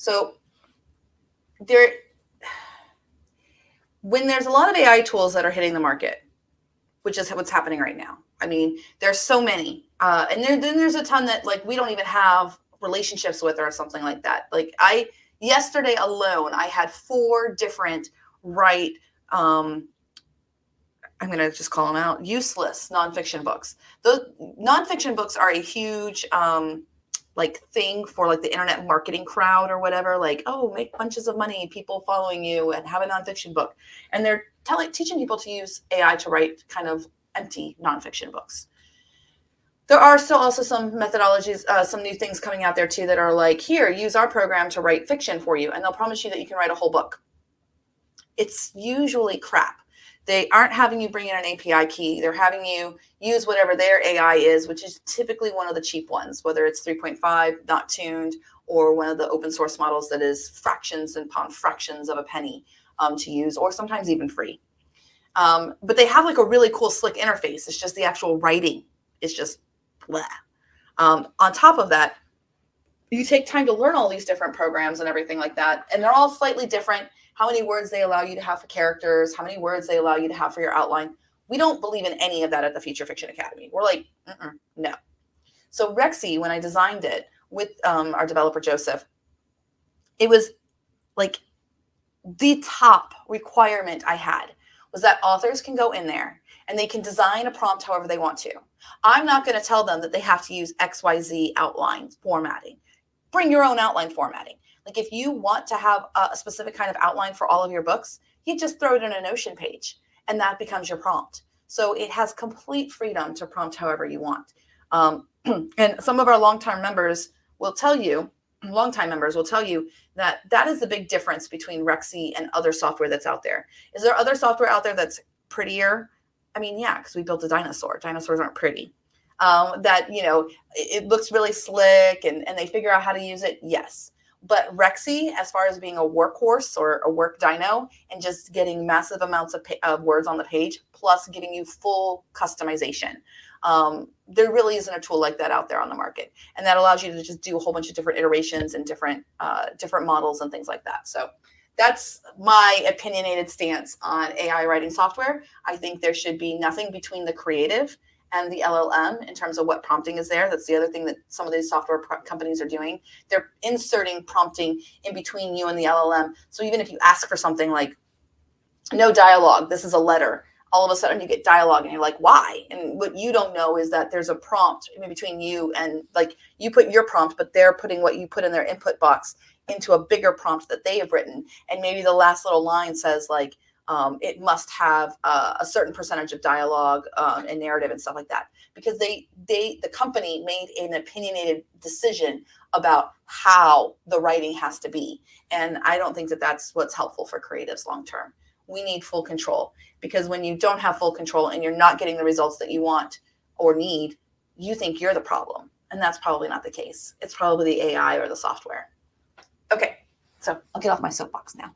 So when there's a lot of AI tools that are hitting the market, which is what's happening right now. I mean, there's so many, and then there's a ton that like we don't even have relationships with or something like that. Like yesterday alone, I had 4 different I'm going to just call them out, useless nonfiction books. Those nonfiction books are a huge like thing for like the internet marketing crowd or whatever. Like, oh, make bunches of money, people following you, and have a nonfiction book. And they're teaching people to use AI to write kind of empty nonfiction books. There are still also some methodologies, some new things coming out there too that are like, here, use our program to write fiction for you, and they'll promise you that you can write a whole book. It's usually crap. They aren't having you bring in an API key. They're having you use whatever their AI is, which is typically one of the cheap ones, whether it's 3.5, not tuned, or one of the open source models that is fractions and pound fractions of a penny to use, or sometimes even free. But they have like a really cool slick interface. It's just the actual writing is just blah. On top of that, you take time to learn all these different programs and everything like that, and they're all slightly different. How many words they allow you to have for characters, how many words they allow you to have for your outline. We don't believe in any of that at the Future Fiction Academy. We're like, no. So Rexy, when I designed it with our developer, Joseph, it was like the top requirement I had was that authors can go in there and they can design a prompt however they want to. I'm not going to tell them that they have to use XYZ outline formatting. Bring your own outline formatting. Like if you want to have a specific kind of outline for all of your books, you just throw it in a Notion page and that becomes your prompt. So it has complete freedom to prompt however you want. And some of our longtime members will tell you that that is the big difference between Rexy and other software that's out there. Is there other software out there that's prettier? I mean, yeah, because we built a dinosaur. Dinosaurs aren't pretty. That, it looks really slick and they figure out how to use it. Yes. But Rexy, as far as being a workhorse or a work dino and just getting massive amounts of words on the page, plus giving you full customization, there really isn't a tool like that out there on the market. And that allows you to just do a whole bunch of different iterations and different models and things like that. So that's my opinionated stance on AI writing software. I think there should be nothing between the creative and the LLM in terms of what prompting is there. That's the other thing that some of these software companies are doing. They're inserting prompting in between you and the LLM. So even if you ask for something like no dialogue, this is a letter, all of a sudden you get dialogue and you're like, why? And what you don't know is that there's a prompt in between you and like you put your prompt, but they're putting what you put in their input box into a bigger prompt that they have written. And maybe the last little line says like, it must have a certain percentage of dialogue and narrative and stuff like that, because the company made an opinionated decision about how the writing has to be. And I don't think that that's what's helpful for creatives long term. We need full control, because when you don't have full control and you're not getting the results that you want or need, you think you're the problem. And that's probably not the case. It's probably the AI or the software. Okay, so I'll get off my soapbox now.